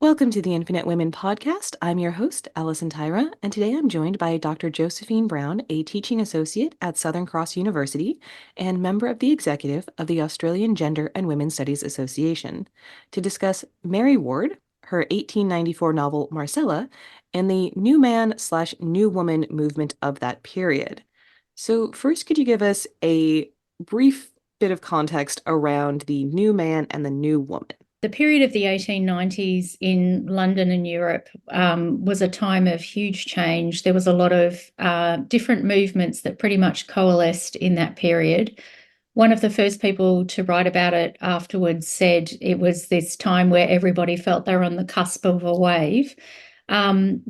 Welcome to the Infinite Women podcast. I'm your host, Allison Tyra, and today I'm joined by Dr. Josephine Browne, a teaching associate at Southern Cross University and member of the executive of the Australian Gender and Women's Studies Association, to discuss Mary Ward, her 1894 novel Marcella, and the new man/new woman movement of that period. So first, could you give us a brief bit of context around the new man and the new woman? The period of the 1890s in London and Europe was a time of huge change. There was a lot of different movements that pretty much coalesced in that period. One of the first people to write about it afterwards said it was this time where everybody felt they were on the cusp of a wave.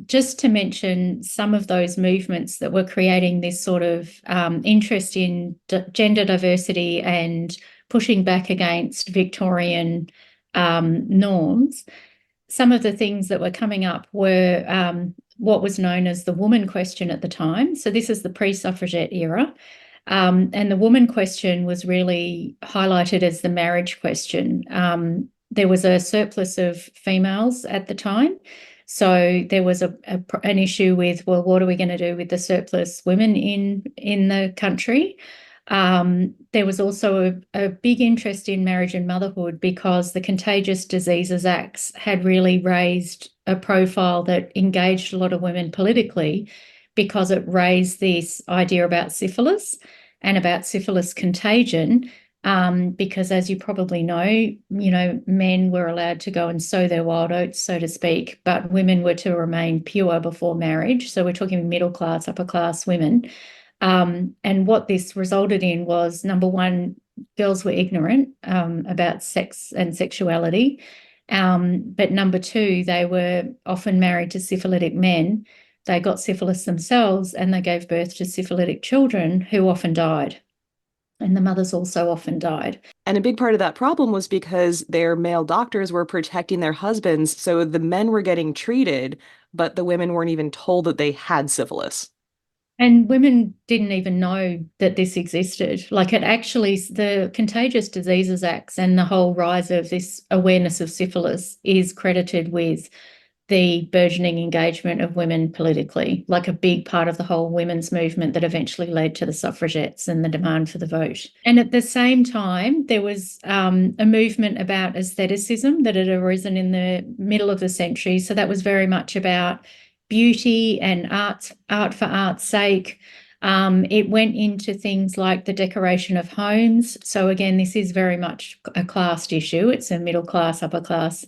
Just to mention some of those movements that were creating this sort of interest in gender diversity and pushing back against Victorian norms. Some of the things that were coming up were what was known as the woman question at the time. So this is the pre-suffragette era. And the woman question was really highlighted as the marriage question. There was a surplus of females at the time. So there was an issue with, well, what are we going to do with the surplus women in the country? There was also a big interest in marriage and motherhood because the Contagious Diseases Acts had really raised a profile that engaged a lot of women politically, because it raised this idea about syphilis and about syphilis contagion. Because as you probably know, men were allowed to go and sow their wild oats, so to speak, but women were to remain pure before marriage. So we're talking middle class, upper class women. And what this resulted in was, number one, girls were ignorant about sex and sexuality. But number two, they were often married to syphilitic men. They got syphilis themselves and they gave birth to syphilitic children who often died. And the mothers also often died. And a big part of that problem was because their male doctors were protecting their husbands, so the men were getting treated, but the women weren't even told that they had syphilis. And women didn't even know that this existed. Like, it actually, the Contagious Diseases Acts and the whole rise of this awareness of syphilis is credited with the burgeoning engagement of women politically, like a big part of the whole women's movement that eventually led to the suffragettes and the demand for the vote. And at the same time, there was a movement about aestheticism that had arisen in the middle of the century. So that was very much about beauty and art for art's sake. It went into things like the decoration of homes. So again, this is very much a class issue. It's a middle class, upper class.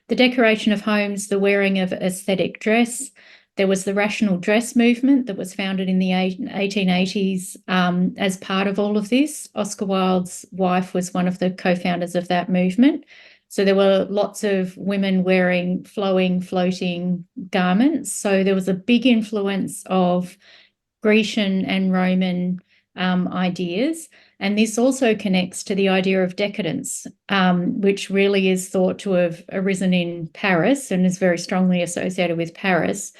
The decoration of homes, the wearing of aesthetic dress. There was the rational dress movement that was founded in the 1880s as part of all of this. Oscar Wilde's wife was one of the co-founders of that movement. So there were lots of women wearing flowing, floating garments. So there was a big influence of Grecian and Roman ideas. And this also connects to the idea of decadence, which really is thought to have arisen in Paris and is very strongly associated with Paris.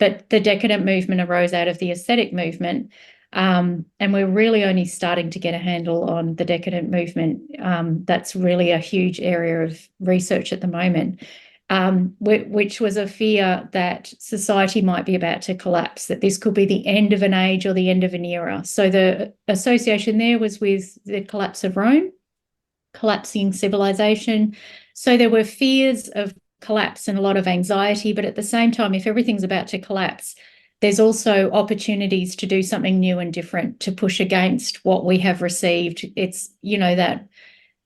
But the decadent movement arose out of the aesthetic movement. And we're really only starting to get a handle on the decadent movement. That's really a huge area of research at the moment. Which was a fear that society might be about to collapse, that this could be the end of an age or the end of an era. So the association there was with the collapse of Rome, collapsing civilization. So there were fears of collapse and a lot of anxiety, but at the same time, if everything's about to collapse, there's also opportunities to do something new and different, to push against what we have received. It's, that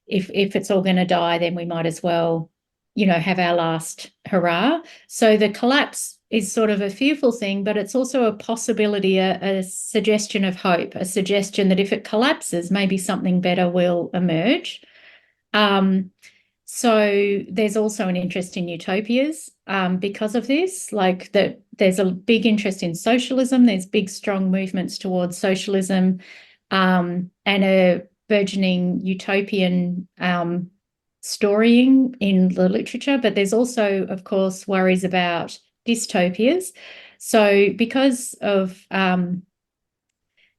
if it's all going to die, then we might as well have our last hurrah. So the collapse is sort of a fearful thing, but it's also a possibility, a suggestion of hope, a suggestion that if it collapses, maybe something better will emerge. So there's also an interest in utopias because of this, like that there's a big interest in socialism. There's big, strong movements towards socialism and a burgeoning utopian storying in the literature, but there's also, of course, worries about dystopias. So because of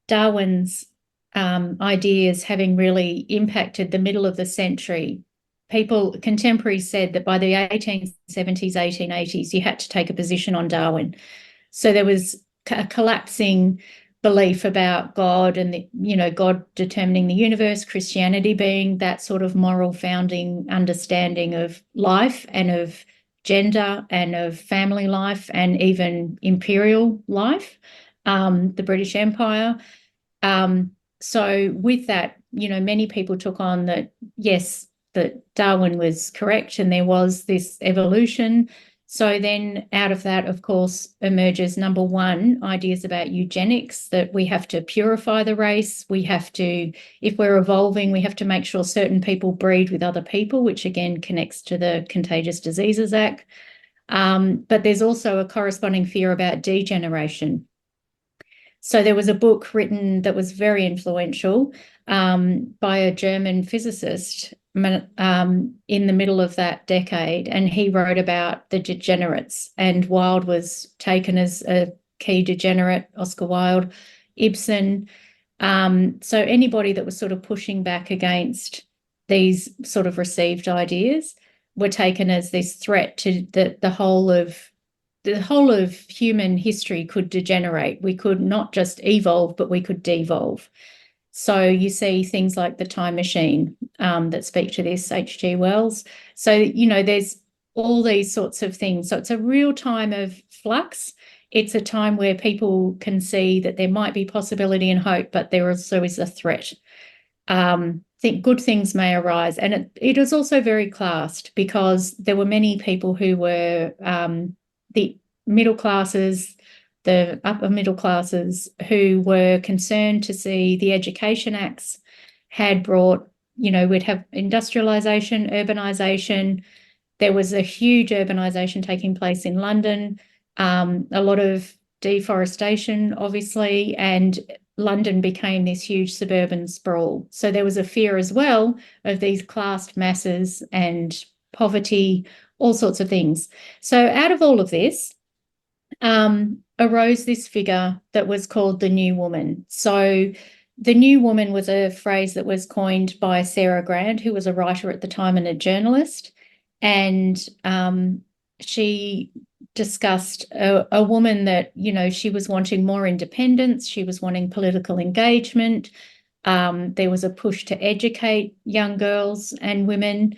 Darwin's ideas having really impacted the middle of the century, contemporaries said that by the 1870s, 1880s, you had to take a position on Darwin. So there was a collapsing belief about God and God determining the universe, Christianity being that sort of moral founding understanding of life and of gender and of family life and even imperial life, the British Empire. So with that, many people took on that, yes, that Darwin was correct and there was this evolution. So then out of that, of course, emerges, number one, ideas about eugenics, that we have to purify the race. We have to, if we're evolving, we have to make sure certain people breed with other people, which again connects to the Contagious Diseases Act. But there's also a corresponding fear about degeneration. So there was a book written that was very influential by a German physicist in the middle of that decade, and he wrote about the degenerates, and Wilde was taken as a key degenerate, Oscar Wilde, Ibsen. So anybody that was sort of pushing back against these sort of received ideas were taken as this threat to the whole of human history could degenerate. We could not just evolve, but we could devolve. So you see things like the time machine that speak to this, H.G. Wells. So, there's all these sorts of things. So it's a real time of flux. It's a time where people can see that there might be possibility and hope, but there also is a threat. Think good things may arise. And it is also very classed, because there were many people who were the middle classes, the upper middle classes, who were concerned to see the Education Acts had brought, we'd have industrialisation, urbanisation. There was a huge urbanisation taking place in London, a lot of deforestation, obviously, and London became this huge suburban sprawl. So there was a fear as well of these classed masses and poverty, all sorts of things. So out of all of this arose this figure that was called the New Woman. So the New Woman was a phrase that was coined by Sarah Grant, who was a writer at the time and a journalist. And she discussed a woman that, she was wanting more independence. She was wanting political engagement. There was a push to educate young girls and women,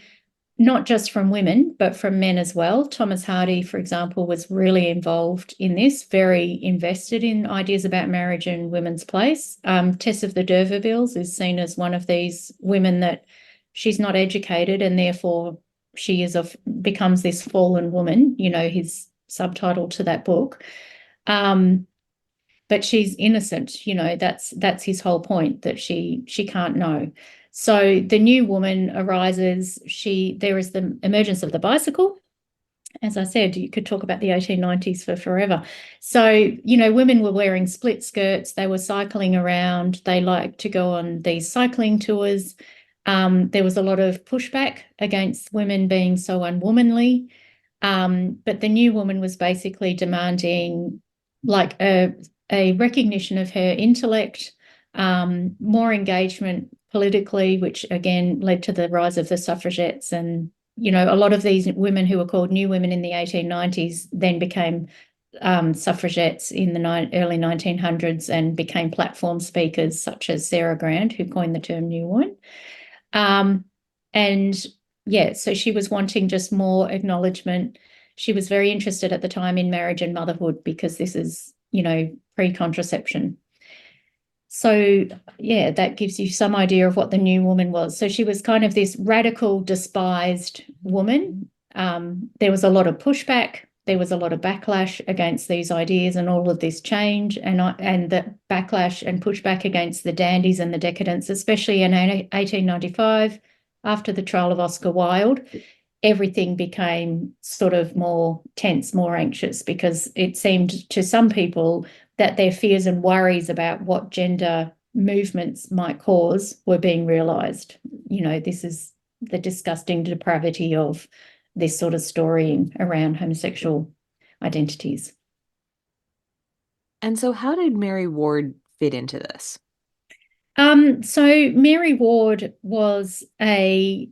not just from women, but from men as well. Thomas Hardy, for example, was really involved in this, very invested in ideas about marriage and women's place. Tess of the D'Urbervilles is seen as one of these women that she's not educated, and therefore she becomes this fallen woman, his subtitle to that book. But she's innocent, that's his whole point, that she can't know. So the New Woman arises. There is the emergence of the bicycle. As I said, you could talk about the 1890s for forever. So, women were wearing split skirts. They were cycling around. They liked to go on these cycling tours. There was a lot of pushback against women being so unwomanly. But the New Woman was basically demanding like a recognition of her intellect, more engagement politically, which again led to the rise of the suffragettes. And, a lot of these women who were called New Women in the 1890s then became suffragettes in the early 1900s and became platform speakers, such as Sarah Grant, who coined the term New Woman. So she was wanting just more acknowledgement. She was very interested at the time in marriage and motherhood, because this is, pre-contraception. So, that gives you some idea of what the New Woman was. So she was kind of this radical, despised woman. There was a lot of pushback. There was a lot of backlash against these ideas and all of this change, and the backlash and pushback against the dandies and the decadents, especially in 1895, after the trial of Oscar Wilde. Everything became sort of more tense, more anxious, because it seemed to some people that their fears and worries about what gender movements might cause were being realised. This is the disgusting depravity of this sort of storying around homosexual identities. And so how did Mary Ward fit into this? So Mary Ward was a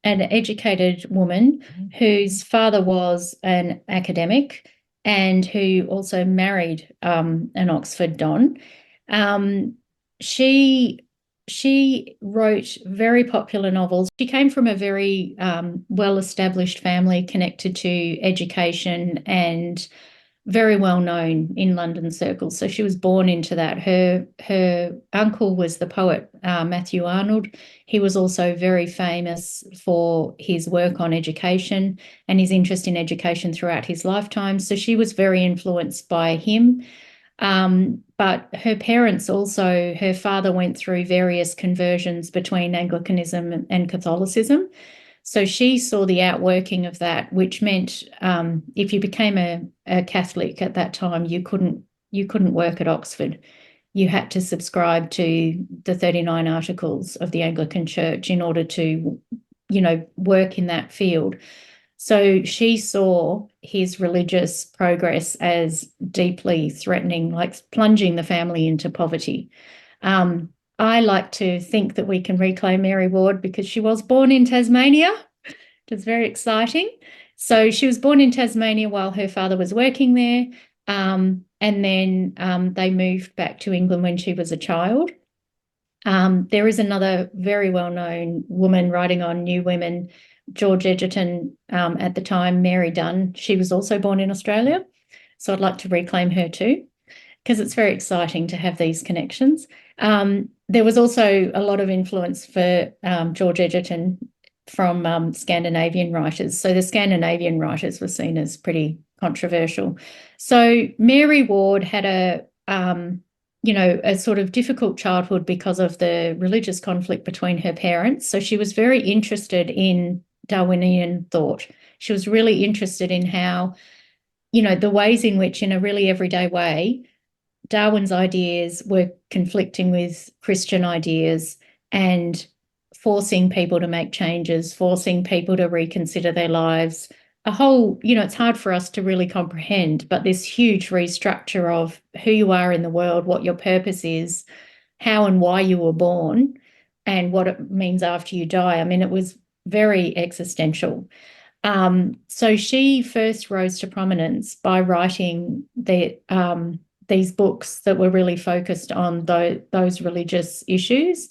an educated woman whose father was an academic and who also married an Oxford don. She wrote very popular novels. She came from a very well-established family connected to education and very well known in London circles. So she was born into that. Her uncle was the poet Matthew Arnold. He was also very famous for his work on education and his interest in education throughout his lifetime. So she was very influenced by him. But her parents also, her father went through various conversions between Anglicanism and Catholicism. So she saw the outworking of that, which meant if you became a Catholic at that time, you couldn't work at Oxford. You had to subscribe to the 39 Articles of the Anglican Church in order to, work in that field. So she saw his religious progress as deeply threatening, like plunging the family into poverty. I like to think that we can reclaim Mary Ward because she was born in Tasmania. It was very exciting. So she was born in Tasmania while her father was working there. And then they moved back to England when she was a child. There is another very well-known woman writing on New Women, George Egerton, at the time, Mary Dunn. She was also born in Australia. So I'd like to reclaim her too, because it's very exciting to have these connections. There was also a lot of influence for George Egerton from Scandinavian writers. So the Scandinavian writers were seen as pretty controversial. So Mary Ward had a sort of difficult childhood because of the religious conflict between her parents. So she was very interested in Darwinian thought. She was really interested in how, the ways in which, in a really everyday way, Darwin's ideas were conflicting with Christian ideas and forcing people to make changes, forcing people to reconsider their lives. A whole, it's hard for us to really comprehend, but this huge restructure of who you are in the world, what your purpose is, how and why you were born, and what it means after you die. I mean, it was very existential. So she first rose to prominence by writing these books that were really focused on those religious issues.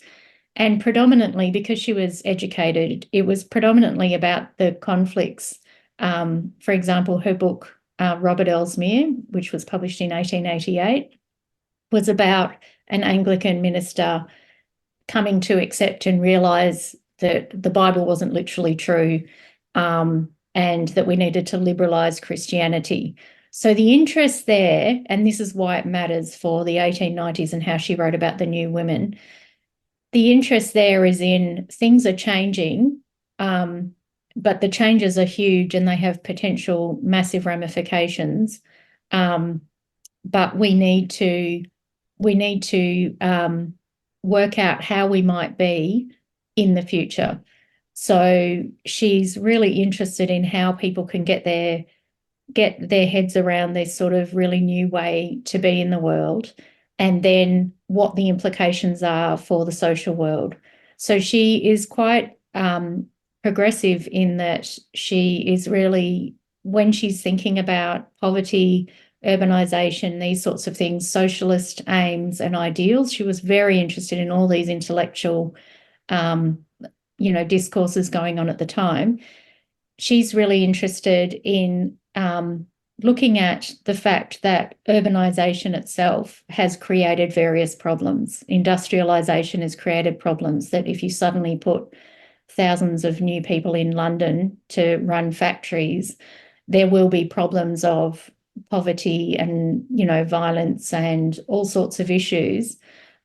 And predominantly, because she was educated, it was predominantly about the conflicts. For example, her book, Robert Ellesmere, which was published in 1888, was about an Anglican minister coming to accept and realise that the Bible wasn't literally true, and that we needed to liberalise Christianity. So the interest there, and this is why it matters for the 1890s and how she wrote about the New Women, the interest there is in things are changing, but the changes are huge and they have potential massive ramifications. But we need to work out how we might be in the future. So she's really interested in how people can get their heads around this sort of really new way to be in the world, and then what the implications are for the social world. So she is quite progressive in that she is really, when she's thinking about poverty, urbanisation, these sorts of things, socialist aims and ideals, she was very interested in all these intellectual discourses going on at the time. She's really interested in looking at the fact that urbanisation itself has created various problems. Industrialisation has created problems that if you suddenly put thousands of new people in London to run factories, there will be problems of poverty and, violence and all sorts of issues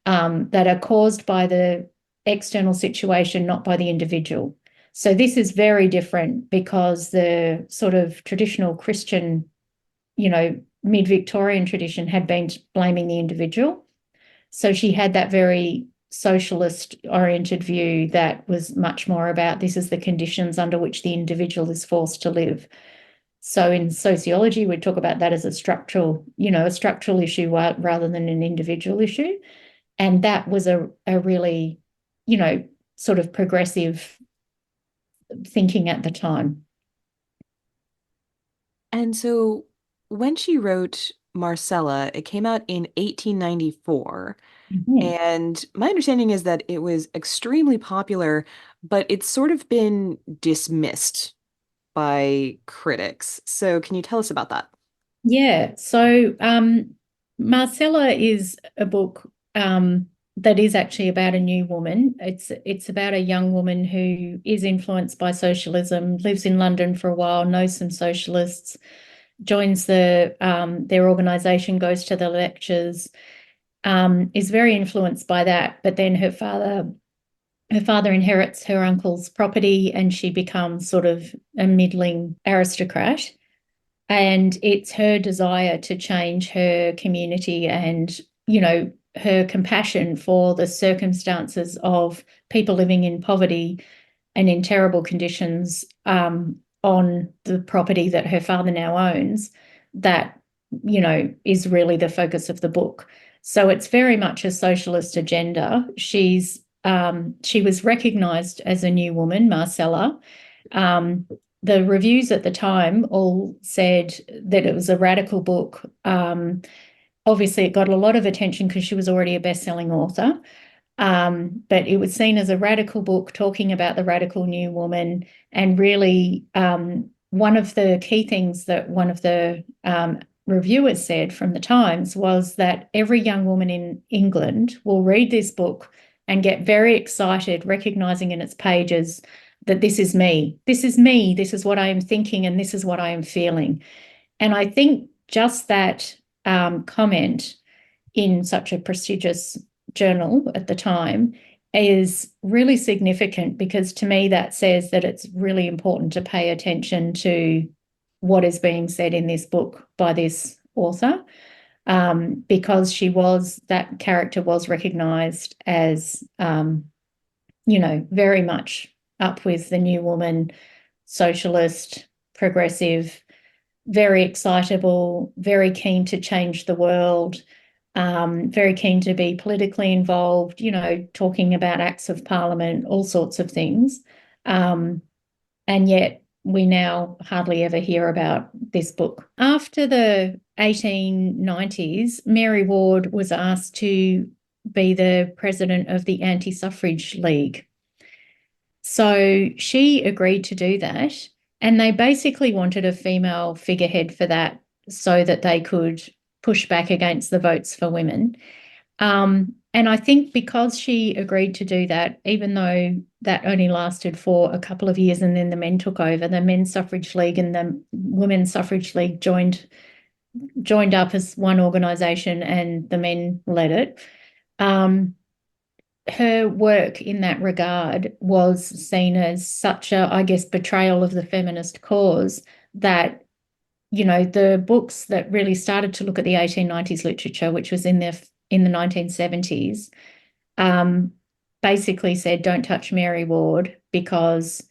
that are caused by the external situation, not by the individual. So this is very different because the sort of traditional Christian, mid-Victorian tradition had been blaming the individual. So she had that very socialist-oriented view that was much more about this is the conditions under which the individual is forced to live. So in sociology, we talk about that as a structural issue rather than an individual issue. And that was a really, sort of progressive thinking at the time. And so when she wrote Marcella, it came out in 1894. Mhm. And my understanding is that it was extremely popular, but it's sort of been dismissed by critics. So can you tell us about that? Yeah. So Marcella is a book that is actually about a new woman. It's about a young woman who is influenced by socialism, lives in London for a while, knows some socialists, joins their organization, goes to the lectures, is very influenced by that. But then her father inherits her uncle's property, and she becomes sort of a middling aristocrat. And it's her desire to change her community and, her compassion for the circumstances of people living in poverty and in terrible conditions on the property that her father now owns that, is really the focus of the book. So it's very much a socialist agenda. She was recognized as a new woman, Marcella. Um, the reviews at the time all said that it was a radical book. Obviously, it got a lot of attention because she was already a best-selling author. But it was seen as a radical book talking about the radical new woman. And really, one of the key things that one of the reviewers said from the Times was that every young woman in England will read this book and get very excited, recognizing in its pages that this is me. This is me. This is what I am thinking, and this is what I am feeling. And I think just that comment in such a prestigious journal at the time is really significant, because to me that says that it's really important to pay attention to what is being said in this book by this author, because that character was recognized as, very much up with the new woman, socialist, progressive, very excitable, very keen to change the world, very keen to be politically involved, talking about acts of parliament, all sorts of things. And yet we now hardly ever hear about this book. After the 1890s, Mary Ward was asked to be the president of the Anti-Suffrage League. So she agreed to do that. And they basically wanted a female figurehead for that so that they could push back against the Votes for Women. And I think because she agreed to do that, even though that only lasted for a couple of years and then the men took over, the Men's Suffrage League and the Women's Suffrage League joined up as one organisation, and the men led it. Her work in that regard was seen as such a, I guess, betrayal of the feminist cause that, the books that really started to look at the 1890s literature, which was in the 1970s, basically said, don't touch Mary Ward because,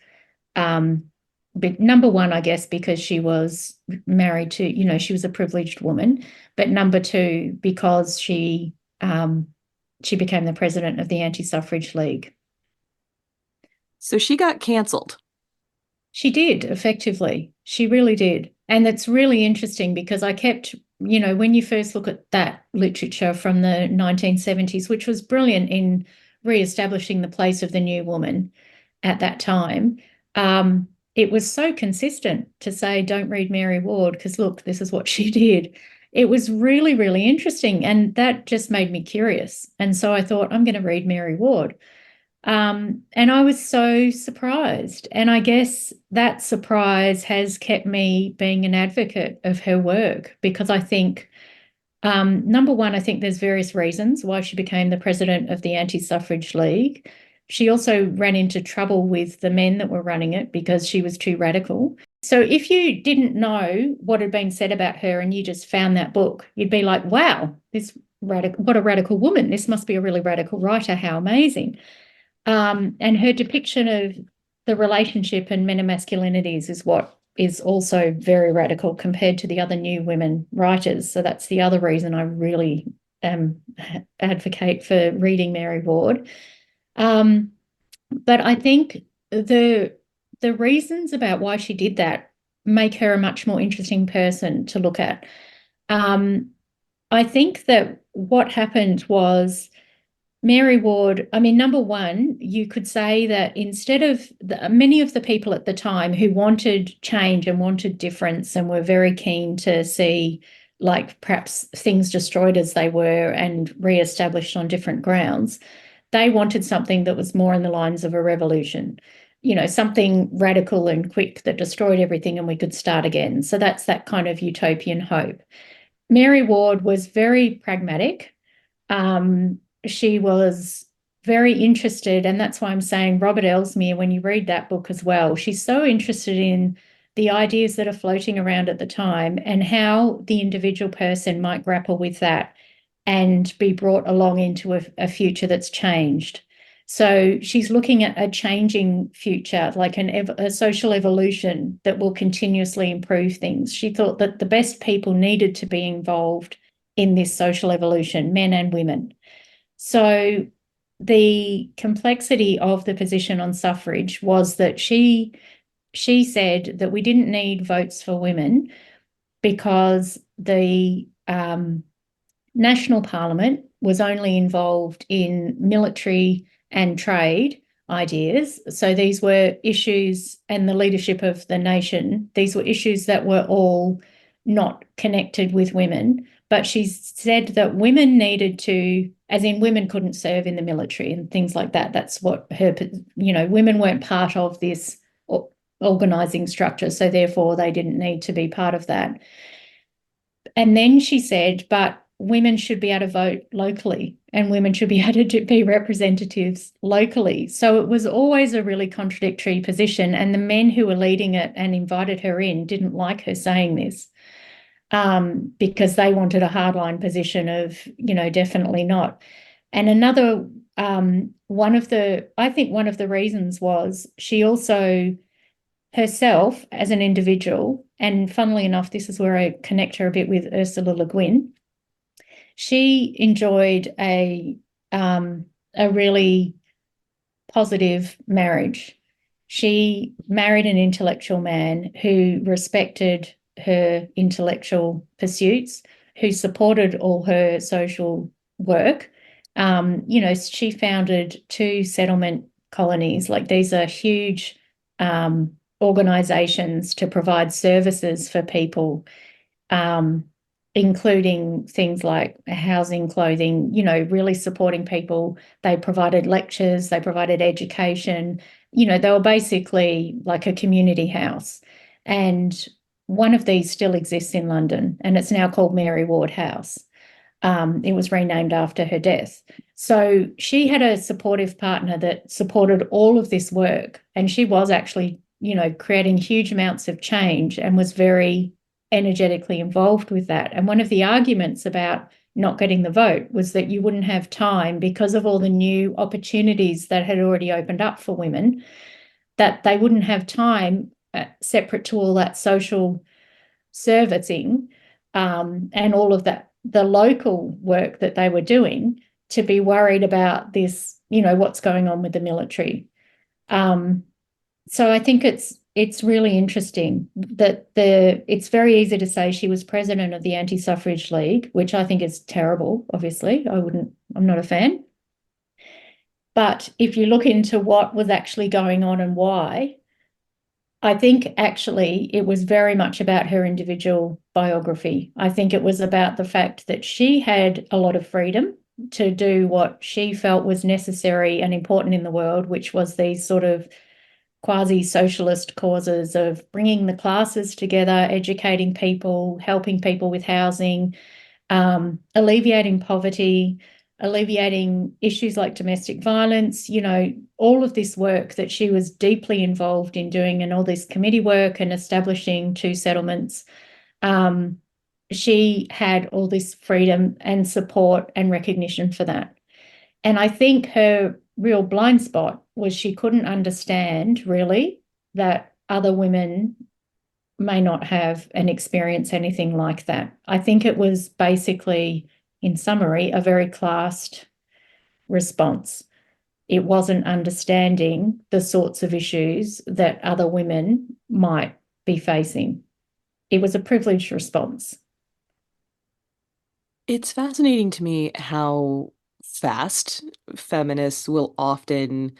number one, I guess, because she was married to, she was a privileged woman, but number two, because she became the president of the Anti-Suffrage League. So she got canceled. She did, effectively. She really did. And it's really interesting because I kept, when you first look at that literature from the 1970s, which was brilliant in re-establishing the place of the new woman at that time, it was so consistent to say, don't read Mary Ward because, look, this is what she did. It was really, really interesting. And that just made me curious. And so I thought, I'm going to read Mary Ward. And I was so surprised. And I guess that surprise has kept me being an advocate of her work, because I think, number one, I think there's various reasons why she became the president of the Anti-Suffrage League. She also ran into trouble with the men that were running it because she was too radical. So if you didn't know what had been said about her and you just found that book, you'd be like, wow, what a radical woman. This must be a really radical writer. How amazing. And her depiction of the relationship and men and masculinities is what is also very radical compared to the other new women writers. So that's the other reason I really advocate for reading Mary Ward. But I think the the reasons about why she did that make her a much more interesting person to look at. I think that what happened was Mary Ward, I mean, number one, you could say that instead of many of the people at the time who wanted change and wanted difference and were very keen to see, like, perhaps things destroyed as they were and re-established on different grounds, they wanted something that was more in the lines of a revolution, something radical and quick that destroyed everything and we could start again. So that's that kind of utopian hope. Mary Ward was very pragmatic. She was very interested, and that's why I'm saying Robert Elsmere, when you read that book as well, she's so interested in the ideas that are floating around at the time and how the individual person might grapple with that and be brought along into a future that's changed. So she's looking at a changing future, like a social evolution that will continuously improve things. She thought that the best people needed to be involved in this social evolution, men and women. So the complexity of the position on suffrage was that she said that we didn't need votes for women because the National Parliament was only involved in military and trade ideas. So these were issues, and the leadership of the nation, these were issues that were all not connected with women. But she said that women needed to, as in women couldn't serve in the military and things like that. That's what her, women weren't part of this organising structure. So therefore they didn't need to be part of that. And then she said, but women should be able to vote locally and women should be able to be representatives locally. So it was always a really contradictory position. And the men who were leading it and invited her in didn't like her saying this because they wanted a hardline position of, definitely not. And another, I think one of the reasons was she also herself as an individual, and funnily enough, this is where I connect her a bit with Ursula Le Guin. She enjoyed a really positive marriage. She married an intellectual man who respected her intellectual pursuits, who supported all her social work. She founded 2 settlement colonies. Like, these are huge organizations to provide services for people, including things like housing, clothing, really supporting people. They provided lectures, they provided education, they were basically like a community house. And one of these still exists in London, and it's now called Mary Ward House. It was renamed after her death. So she had a supportive partner that supported all of this work, and she was actually, creating huge amounts of change and was very energetically involved with that. And one of the arguments about not getting the vote was that you wouldn't have time because of all the new opportunities that had already opened up for women, that they wouldn't have time separate to all that social servicing and all of that, the local work that they were doing, to be worried about this, what's going on with the military. So I think it's really interesting that it's very easy to say she was president of the Anti-Suffrage League, which I think is terrible, obviously. I'm not a fan. But if you look into what was actually going on and why, I think actually it was very much about her individual biography. I think it was about the fact that she had a lot of freedom to do what she felt was necessary and important in the world, which was these sort of quasi-socialist causes of bringing the classes together, educating people, helping people with housing, alleviating poverty, alleviating issues like domestic violence, all of this work that she was deeply involved in doing, and all this committee work and establishing 2 settlements. She had all this freedom and support and recognition for that. And I think her real blind spot was she couldn't understand really that other women may not have and experience anything like that. I think it was basically, in summary, a very classed response. it wasn't understanding the sorts of issues that other women might be facing. It was a privileged response. It's fascinating to me how fast feminists will often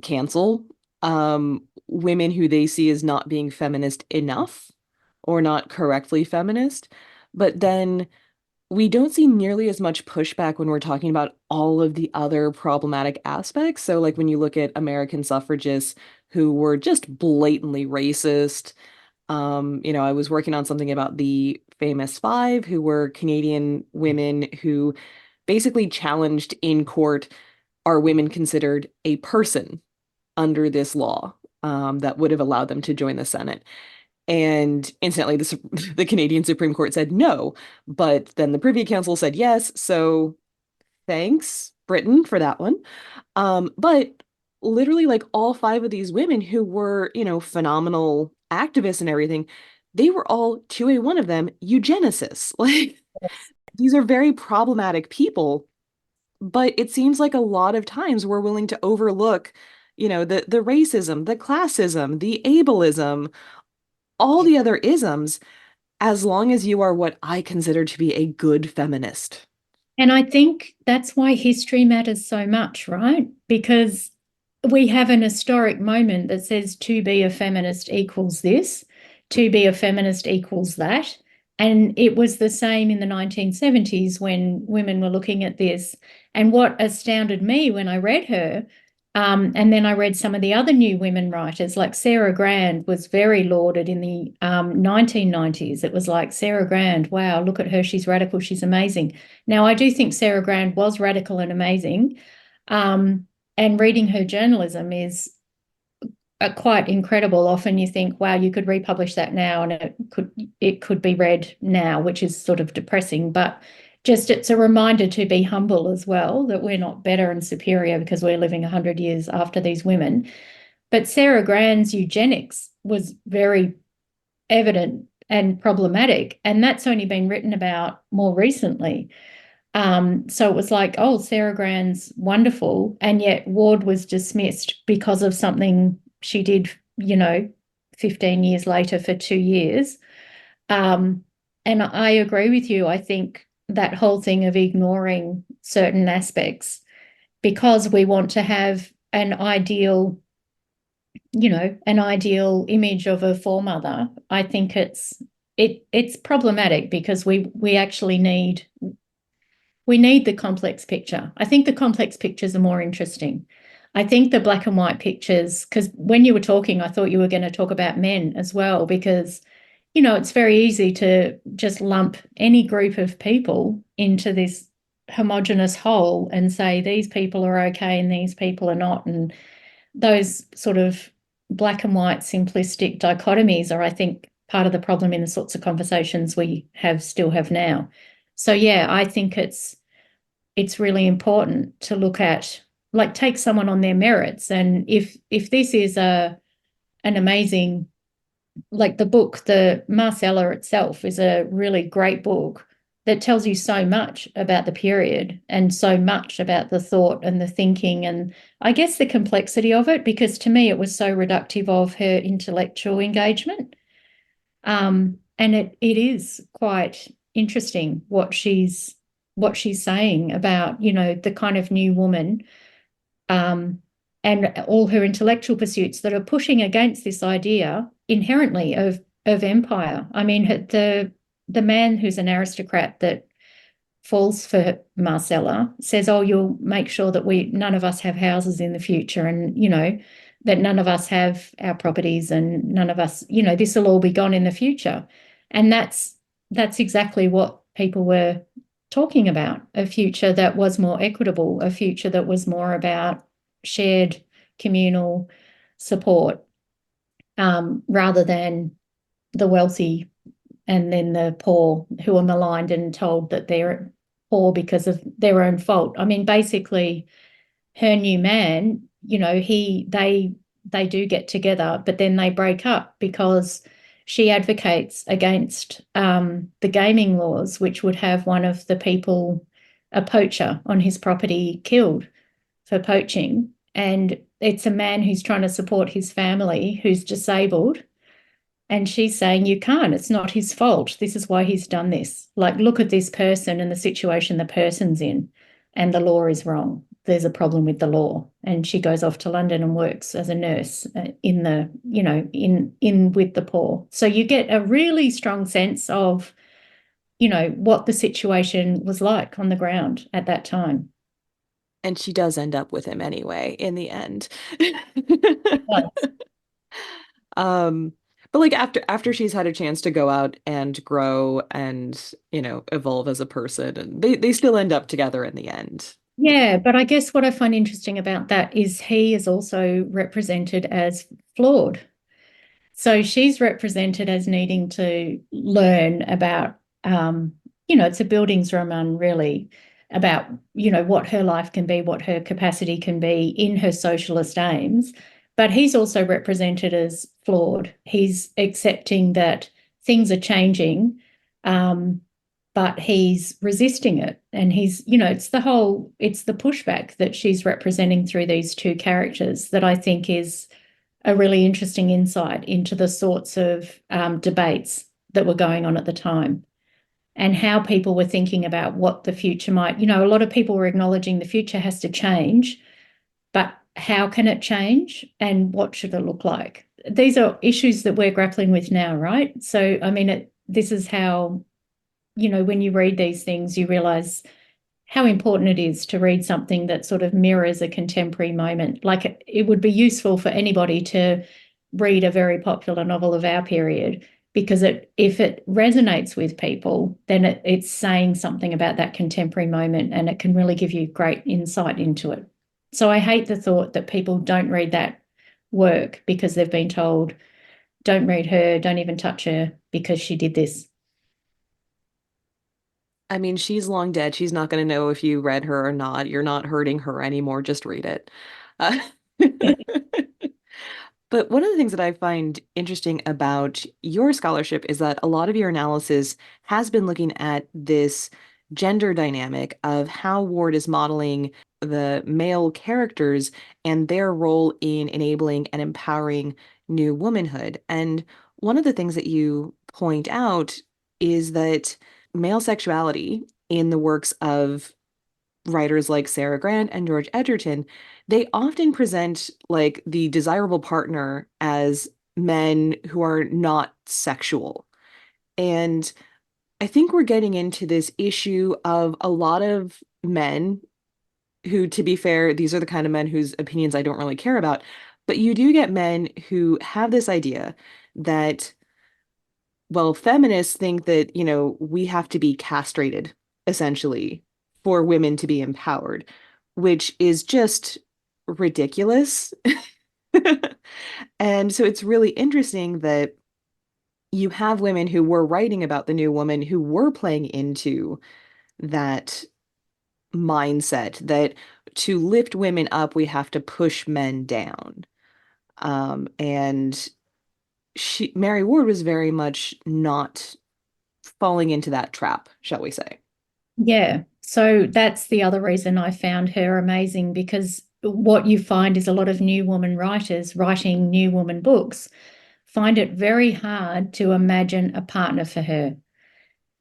cancel women who they see as not being feminist enough or not correctly feminist. But then we don't see nearly as much pushback when we're talking about all of the other problematic aspects. So, like when you look at American suffragists who were just blatantly racist. I was working on something about the famous five who were Canadian women who basically challenged in court, are women considered a person under this law that would have allowed them to join the Senate? And instantly, the Canadian Supreme Court said no, but then the Privy Council said yes. So thanks, Britain, for that one. But literally, like all five of these women who were, phenomenal activists and everything, they were all, to a one of them, eugenicists. Like these are very problematic people, but it seems like a lot of times we're willing to overlook, the racism, the classism, the ableism, all the other isms, as long as you are what I consider to be a good feminist. And I think that's why history matters so much, right? Because we have an historic moment that says to be a feminist equals this, to be a feminist equals that. And it was the same in the 1970s when women were looking at this. And what astounded me when I read her, and then I read some of the other new women writers, like Sarah Grand was very lauded in the 1990s. It was like, Sarah Grand, wow, look at her, she's radical, she's amazing. Now, I do think Sarah Grand was radical and amazing. And reading her journalism is quite incredible. Often you think, wow, you could republish that now and it could be read now, which is sort of depressing. But just it's a reminder to be humble as well, that we're not better and superior because we're living 100 years after these women. But Sarah Grand's eugenics was very evident and problematic, and that's only been written about more recently. So it was like, oh, Sarah Grand's wonderful, and yet Ward was dismissed because of something she did, 15 years later for 2 years. And I agree with you. I think that whole thing of ignoring certain aspects because we want to have an ideal image of a foremother. I think it's problematic because we actually need the complex picture. I think the complex pictures are more interesting. I think the black and white pictures, because when you were talking, I thought you were going to talk about men as well, because, it's very easy to just lump any group of people into this homogenous whole and say these people are okay and these people are not. And those sort of black and white simplistic dichotomies are, I think, part of the problem in the sorts of conversations we still have now. So yeah, I think it's really important to look at, like, take someone on their merits. And if this is an amazing, like the Marcella itself is a really great book that tells you so much about the period and so much about the thought and the thinking and I guess the complexity of it, because to me it was so reductive of her intellectual engagement. And it is quite interesting what she's saying about, the kind of new woman, and all her intellectual pursuits that are pushing against this idea inherently of empire. I mean, the man who's an aristocrat that falls for Marcella says, "Oh, you'll make sure that none of us have houses in the future, and that none of us have our properties, and none of us, this will all be gone in the future." And that's exactly what people were talking about, a future that was more equitable, a future that was more about shared communal support, rather than the wealthy and then the poor who are maligned and told that they're poor because of their own fault. I mean, basically, her new man, they do get together, but then they break up because she advocates against the gaming laws, which would have one of the people, a poacher on his property, killed for poaching. And it's a man who's trying to support his family who's disabled. And she's saying, you can't, it's not his fault. This is why he's done this. Like, look at this person and the situation the person's in, and the law is wrong. There's a problem with the law. And she goes off to London and works as a nurse in the, in with the poor. So you get a really strong sense of, what the situation was like on the ground at that time. And she does end up with him anyway in the end. Um, but like after she's had a chance to go out and grow and, evolve as a person, and they still end up together in the end. Yeah, but I guess what I find interesting about that is he is also represented as flawed. So she's represented as needing to learn about, it's a Bildungsroman really, about, what her life can be, what her capacity can be in her socialist aims. But he's also represented as flawed. He's accepting that things are changing, but he's resisting it. And it's the pushback that she's representing through these two characters that I think is a really interesting insight into the sorts of debates that were going on at the time and how people were thinking about what the future might, a lot of people were acknowledging the future has to change, but how can it change and what should it look like? These are issues that we're grappling with now, right? So, I mean, this is how, when you read these things, you realize how important it is to read something that sort of mirrors a contemporary moment. Like it would be useful for anybody to read a very popular novel of our period because if it resonates with people, then it's saying something about that contemporary moment and it can really give you great insight into it. So I hate the thought that people don't read that work because they've been told, don't read her, don't even touch her because she did this. I mean, she's long dead. She's not going to know if you read her or not. You're not hurting her anymore. Just read it. Uh, But one of the things that I find interesting about your scholarship is that a lot of your analysis has been looking at this gender dynamic of how Ward is modeling the male characters and their role in enabling and empowering new womanhood. And one of the things that you point out is that male sexuality in the works of writers like Sarah Grant and George Edgerton, they often present like the desirable partner as men who are not sexual. And I think we're getting into this issue of a lot of men who, to be fair, these are the kind of men whose opinions I don't really care about. But you do get men who have this idea that, well, feminists think that, we have to be castrated, essentially, for women to be empowered, which is just ridiculous. And so it's really interesting that you have women who were writing about the new woman who were playing into that mindset that to lift women up, we have to push men down. And Mary Ward was very much not falling into that trap, shall we say. Yeah. So that's the other reason I found her amazing because what you find is a lot of new woman writers writing new woman books find it very hard to imagine a partner for her.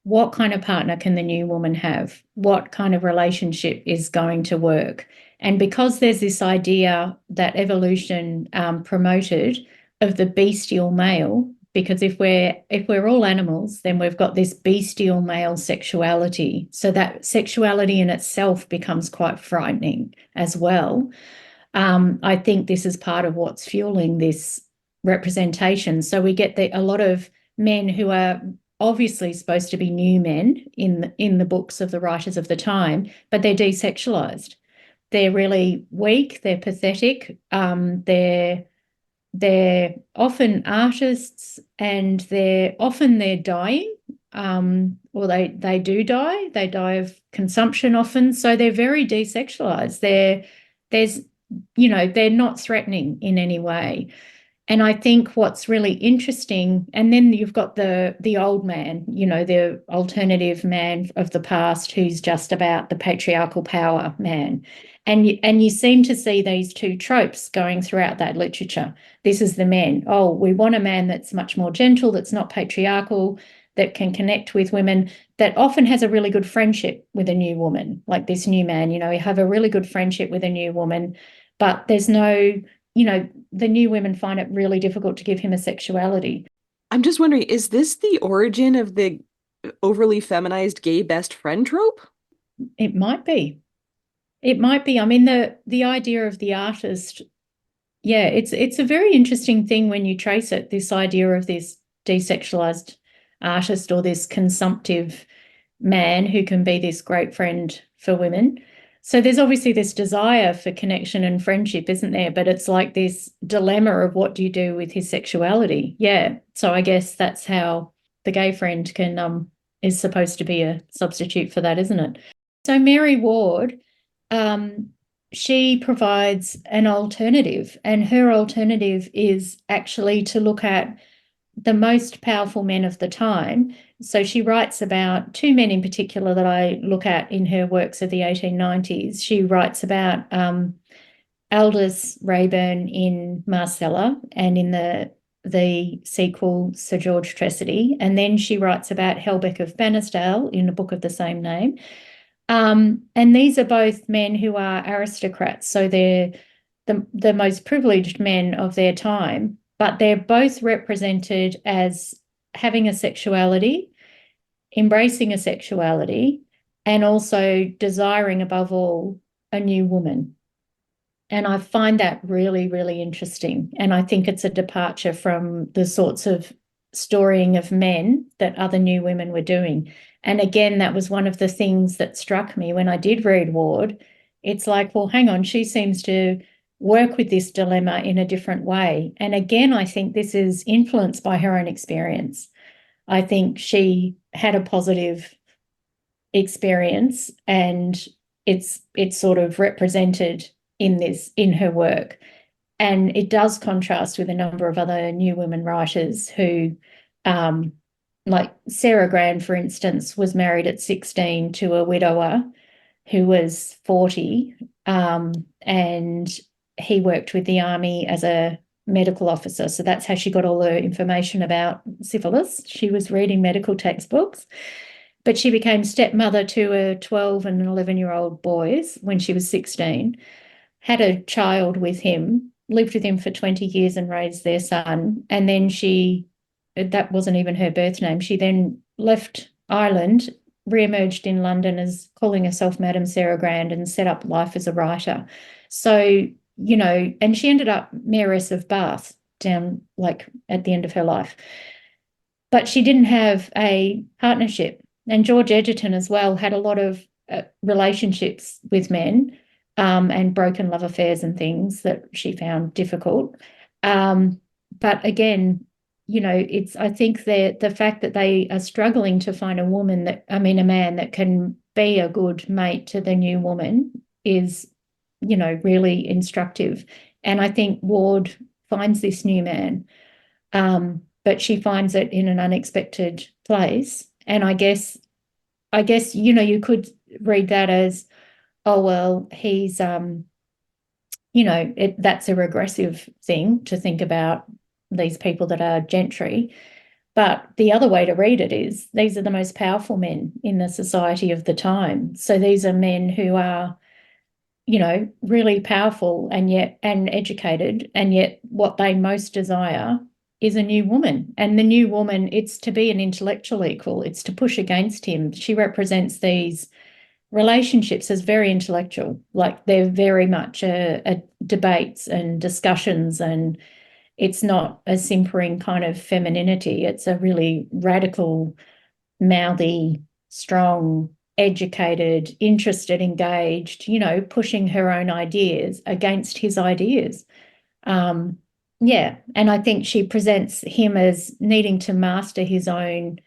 What kind of partner can the new woman have? What kind of relationship is going to work? And because there's this idea that evolution promoted of the bestial male, because if we're all animals, then we've got this bestial male sexuality. So that sexuality in itself becomes quite frightening as well. I think this is part of what's fueling this representation. So we get a lot of men who are obviously supposed to be new men in the books of the writers of the time, but they're desexualized. They're really weak. They're pathetic. They're often artists, and they're dying. Or they do die. They die of consumption often. So they're very desexualized. They're not threatening in any way. And I think what's really interesting, and then you've got the old man, the alternative man of the past who's just about the patriarchal power man. And you seem to see these two tropes going throughout that literature. This is the man. Oh, we want a man that's much more gentle, that's not patriarchal, that can connect with women, that often has a really good friendship with a new woman, like this new man. You have a really good friendship with a new woman, but there's no, the new women find it really difficult to give him a sexuality. I'm just wondering, is this the origin of the overly feminized gay best friend trope? It might be. It might be. I mean, the idea of the artist, yeah, it's a very interesting thing when you trace it, this idea of this desexualized artist or this consumptive man who can be this great friend for women. So there's obviously this desire for connection and friendship, isn't there? But it's like this dilemma of what do you do with his sexuality? Yeah. So I guess that's how the gay friend is supposed to be a substitute for that, isn't it? So Mary Ward, um, she provides an alternative, and her alternative is actually to look at the most powerful men of the time. So she writes about two men in particular that I look at in her works of the 1890s. She writes about Aldous Raeburn in Marcella and in the sequel Sir George Tressady. And then she writes about Helbeck of Bannister in a book of the same name. And these are both men who are aristocrats. So they're the most privileged men of their time, but they're both represented as having a sexuality, embracing a sexuality, and also desiring above all a new woman. And I find that really, really interesting. And I think it's a departure from the sorts of storying of men that other new women were doing. And again, that was one of the things that struck me when I did read Ward. It's like, well, hang on, she seems to work with this dilemma in a different way. And again, I think this is influenced by her own experience. I think she had a positive experience, and it's sort of represented in her work. And it does contrast with a number of other new women writers who, like Sarah Gran, for instance, was married at 16 to a widower who was 40, and he worked with the army as a medical officer. So that's how she got all her information about syphilis. She was reading medical textbooks. But she became stepmother to a 12 and an 11-year-old boys when she was 16, had a child with him, lived with him for 20 years and raised their son. And then that wasn't even her birth name. She then left Ireland, re-emerged in London as calling herself Madame Sarah Grand, and set up life as a writer. So, and she ended up Mayoress of Bath down like at the end of her life. But she didn't have a partnership. And George Egerton as well had a lot of relationships with men, and broken love affairs and things that she found difficult. But again, I think that the fact that they are struggling to find a man that can be a good mate to the new woman is, really instructive. And I think Ward finds this new man, but she finds it in an unexpected place. And I guess, you could read that as, oh, well, he's, that's a regressive thing to think about these people that are gentry. But the other way to read it is these are the most powerful men in the society of the time. So these are men who are, really powerful and educated, and yet what they most desire is a new woman. And the new woman, it's to be an intellectual equal. It's to push against him. She represents these relationships as very intellectual, like they're very much a debates and discussions, and it's not a simpering kind of femininity. It's a really radical, mouthy, strong, educated, interested, engaged, pushing her own ideas against his ideas. Yeah, and I think she presents him as needing to master his own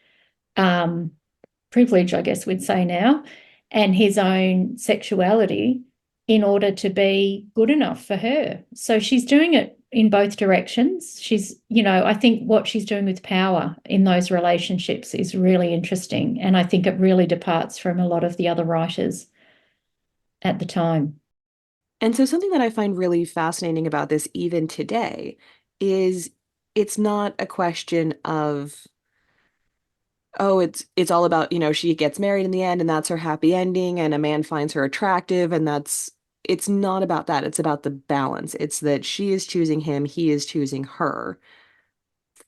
privilege, I guess we'd say now, and his own sexuality in order to be good enough for her. So she's doing it in both directions. She's, I think what she's doing with power in those relationships is really interesting. And I think it really departs from a lot of the other writers at the time. And so something that I find really fascinating about this even today is it's not a question of, oh, it's all about, she gets married in the end and that's her happy ending and a man finds her attractive and it's not about that. It's about the balance. It's that she is choosing him, he is choosing her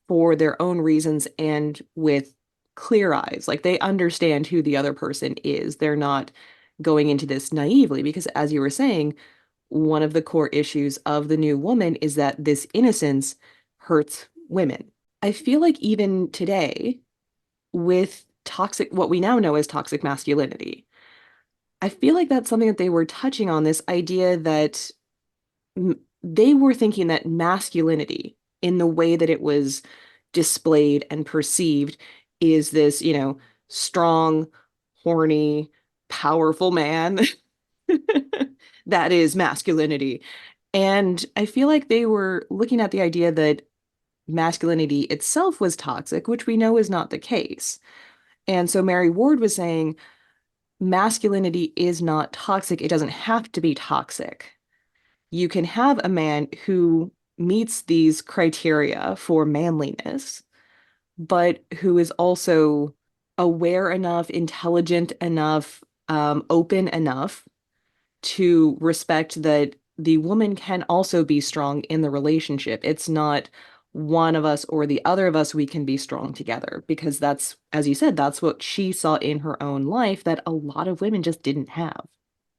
for their own reasons and with clear eyes. Like they understand who the other person is. They're not going into this naively because as you were saying, one of the core issues of the new woman is that this innocence hurts women. I feel like even today, with toxic, what we now know as toxic masculinity, I feel like that's something that they were touching on this idea that they were thinking that masculinity, in the way that it was displayed and perceived, is this, strong, horny, powerful man that is masculinity. And I feel like they were looking at the idea that masculinity itself was toxic, which we know is not the case. And so Mary Ward was saying masculinity is not toxic. It doesn't have to be toxic. You can have a man who meets these criteria for manliness, but who is also aware enough, intelligent enough, open enough to respect that the woman can also be strong in the relationship. It's not one of us or the other of us, we can be strong together because that's, as you said, that's what she saw in her own life that a lot of women just didn't have.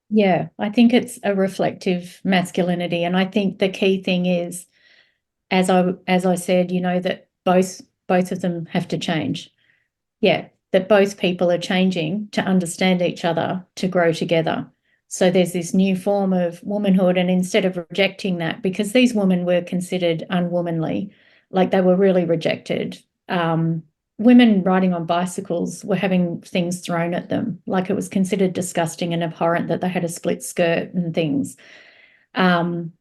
Yeah, I think it's a reflective masculinity. And I think the key thing is, as I said, that both of them have to change. Yeah, that both people are changing to understand each other, to grow together. So there's this new form of womanhood, and instead of rejecting that, because these women were considered unwomanly, like they were really rejected. Women riding on bicycles were having things thrown at them, like it was considered disgusting and abhorrent that they had a split skirt and things. Um,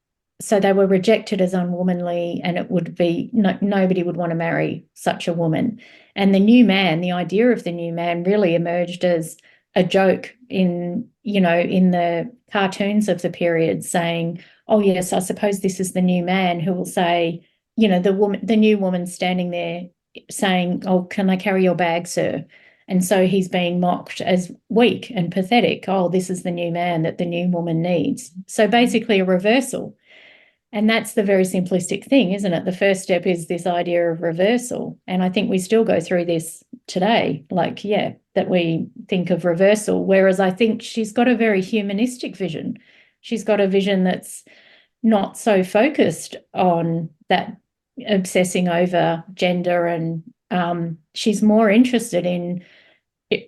so they were rejected as unwomanly, and it would be nobody would want to marry such a woman. And the new man, the idea of the new man, really emerged as a joke in the cartoons of the period, saying, "Oh yes, I suppose this is the new man who will say, the new woman standing there saying, 'Oh, can I carry your bag, sir?'" And so he's being mocked as weak and pathetic. Oh, this is the new man that the new woman needs. So basically, a reversal. And that's the very simplistic thing, isn't it? The first step is this idea of reversal. And I think we still go through this today, like, yeah, that we think of reversal. Whereas I think she's got a very humanistic vision. She's got a vision that's not so focused on that obsessing over gender, and she's more interested in,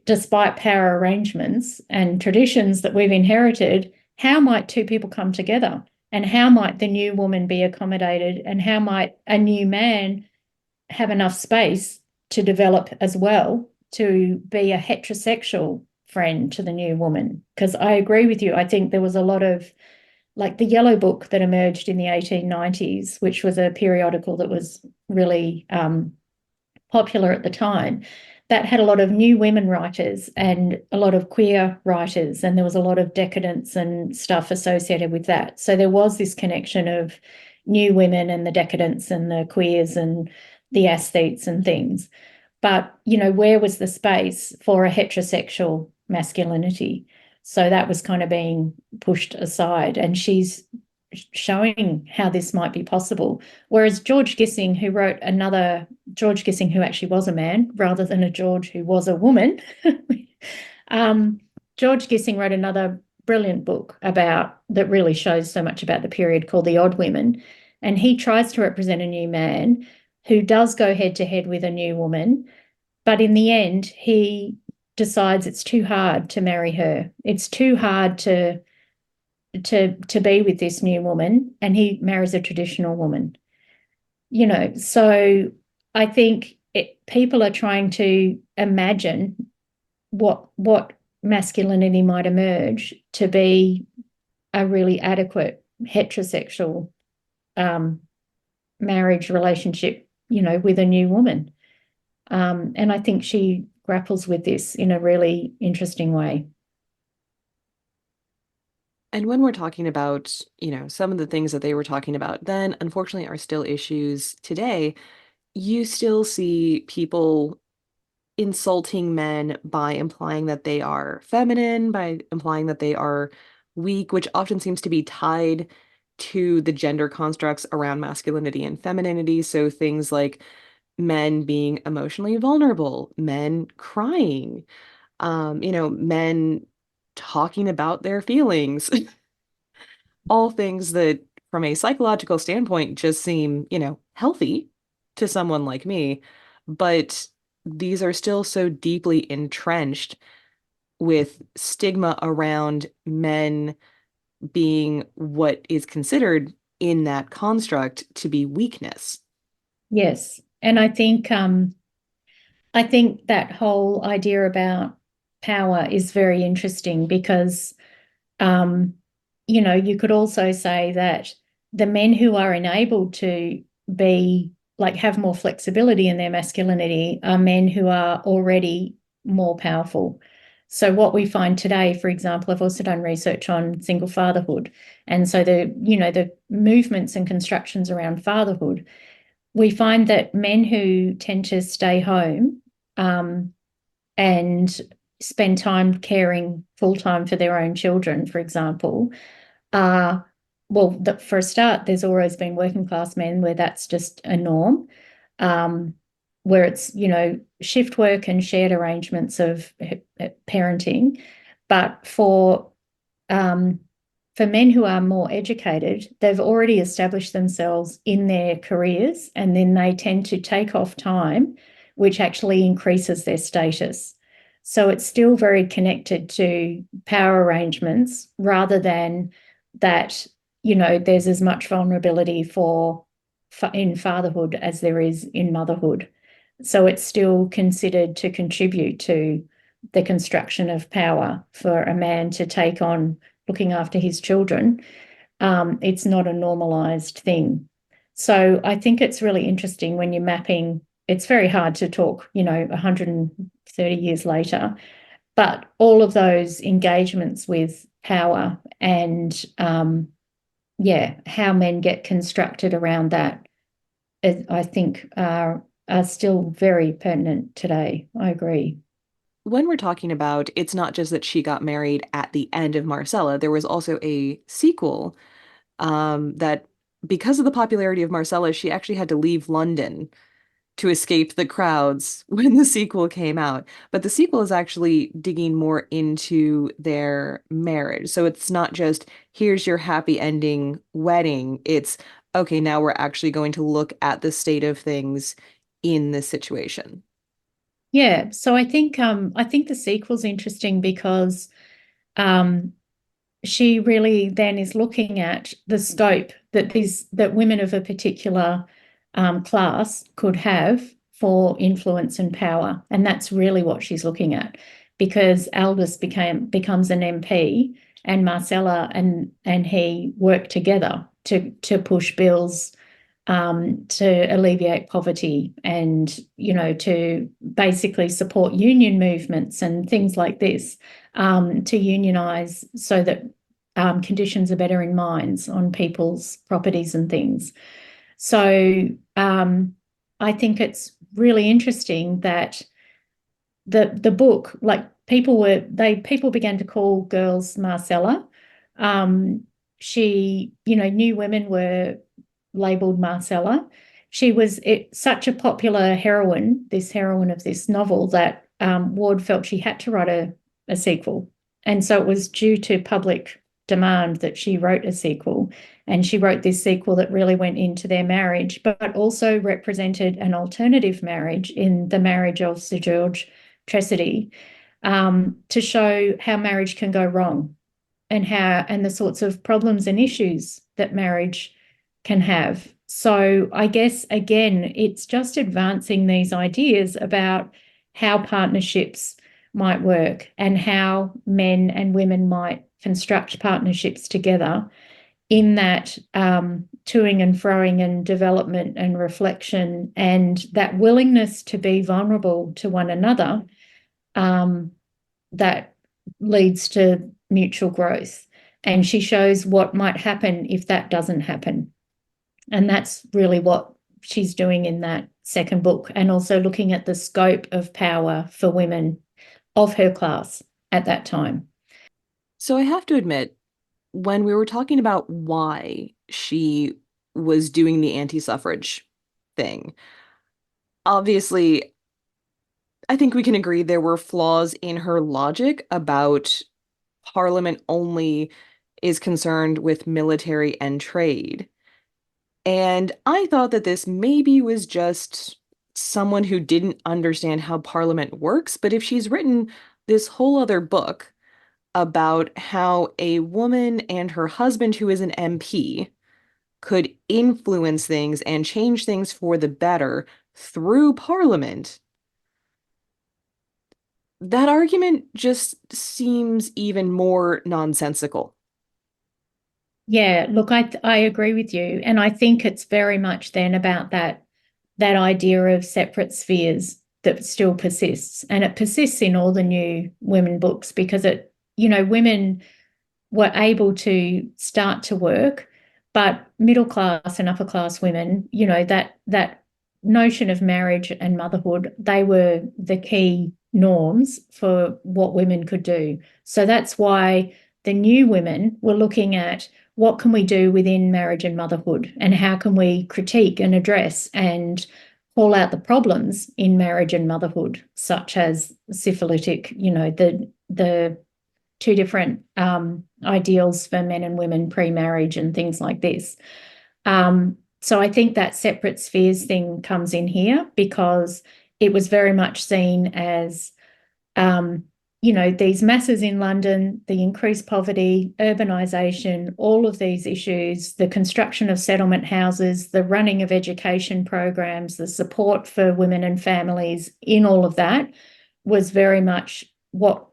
despite power arrangements and traditions that we've inherited, how might two people come together? And how might the new woman be accommodated? And how might a new man have enough space to develop as well, to be a heterosexual friend to the new woman? Because I agree with you. I think there was a lot of, like, the Yellow Book that emerged in the 1890s, which was a periodical that was really popular at the time, that had a lot of new women writers and a lot of queer writers, and there was a lot of decadence and stuff associated with that. So there was this connection of new women and the decadence and the queers and the aesthetes and things. But, where was the space for a heterosexual masculinity? So that was kind of being pushed aside. And she's showing how this might be possible. Whereas George Gissing, George Gissing, who actually was a man rather than a George who was a woman, George Gissing wrote another brilliant book that really shows so much about the period, called The Odd Women. And he tries to represent a new man who does go head to head with a new woman. But in the end, he decides it's too hard to marry her. It's too hard to be with this new woman, and he marries a traditional woman. So I think people are trying to imagine what masculinity might emerge to be a really adequate heterosexual marriage relationship, with a new woman. And I think she grapples with this in a really interesting way. And when we're talking about, some of the things that they were talking about then, unfortunately, are still issues today, you still see people insulting men by implying that they are feminine, by implying that they are weak, which often seems to be tied to the gender constructs around masculinity and femininity. So things like men being emotionally vulnerable, men crying, men talking about their feelings, all things that, from a psychological standpoint, just seem, healthy to someone like me. But these are still so deeply entrenched with stigma around men being what is considered in that construct to be weakness. Yes. And I think that whole idea about power is very interesting because um, you could also say that the men who are enabled to be like have more flexibility in their masculinity are men who are already more powerful. So what we find today, for example, I've also done research on single fatherhood. And so the movements and constructions around fatherhood, we find that men who tend to stay home um, and spend time caring full time for their own children, for example, are, well, for a start, there's always been working class men where that's just a norm, um, where it's, shift work and shared arrangements of parenting. But um, for men who are more educated, they've already established themselves in their careers, and then they tend to take off time, which actually increases their status. So it's still very connected to power arrangements rather than that, there's as much vulnerability in fatherhood as there is in motherhood. So it's still considered to contribute to the construction of power for a man to take on looking after his children. It's not a normalized thing. So I think it's really interesting when you're mapping. It's very hard to talk, 130 years later, but all of those engagements with power and how men get constructed around that, I think are still very pertinent today. I agree. When we're talking about, it's not just that she got married at the end of Marcella, there was also a sequel that, because of the popularity of Marcella, she actually had to leave London to escape the crowds when the sequel came out. But the sequel is actually digging more into their marriage. So it's not just, here's your happy ending wedding. It's, okay, now we're actually going to look at the state of things in this situation. Yeah, so I think the sequel's interesting because um, she really then is looking at the scope that women of a particular class could have for influence and power, and that's really what she's looking at. Because Aldous becomes an MP, and Marcella and he work together to push bills to alleviate poverty and to basically support union movements and things like this, to unionize so that conditions are better in mines on people's properties and things. So I think it's really interesting that the book, like people began to call girls Marcella. Um, new women were labeled Marcella. She was such a popular heroine, this heroine of this novel, that Ward felt she had to write a sequel. And so it was due to public demand that she wrote a sequel. And she wrote this sequel that really went into their marriage, but also represented an alternative marriage in the marriage of Sir George Tressady, to show how marriage can go wrong and the sorts of problems and issues that marriage can have. So I guess again, it's just advancing these ideas about how partnerships might work and how men and women might construct partnerships together in that toing and froing and development and reflection and that willingness to be vulnerable to one another, that leads to mutual growth. And she shows what might happen if that doesn't happen. And that's really what she's doing in that second book, and also looking at the scope of power for women of her class at that time. So I have to admit, when we were talking about why she was doing the anti-suffrage thing, obviously, I think we can agree there were flaws in her logic about Parliament only is concerned with military and trade. And I thought that this maybe was just someone who didn't understand how Parliament works, but if she's written this whole other book about how a woman and her husband, who is an MP, could influence things and change things for the better through Parliament, that argument just seems even more nonsensical. Yeah, look, I agree with you, and I think it's very much then about that idea of separate spheres that still persists, and it persists in all the new women books because women were able to start to work, but middle class and upper class women, that notion of marriage and motherhood, they were the key norms for what women could do. So that's why the new women were looking at what can we do within marriage and motherhood, and how can we critique and address and call out the problems in marriage and motherhood, such as syphilitic, the two different ideals for men and women pre-marriage and things like this. So I think that separate spheres thing comes in here because it was very much seen as, these masses in London, the increased poverty, urbanisation, all of these issues, the construction of settlement houses, the running of education programs, the support for women and families in all of that was very much what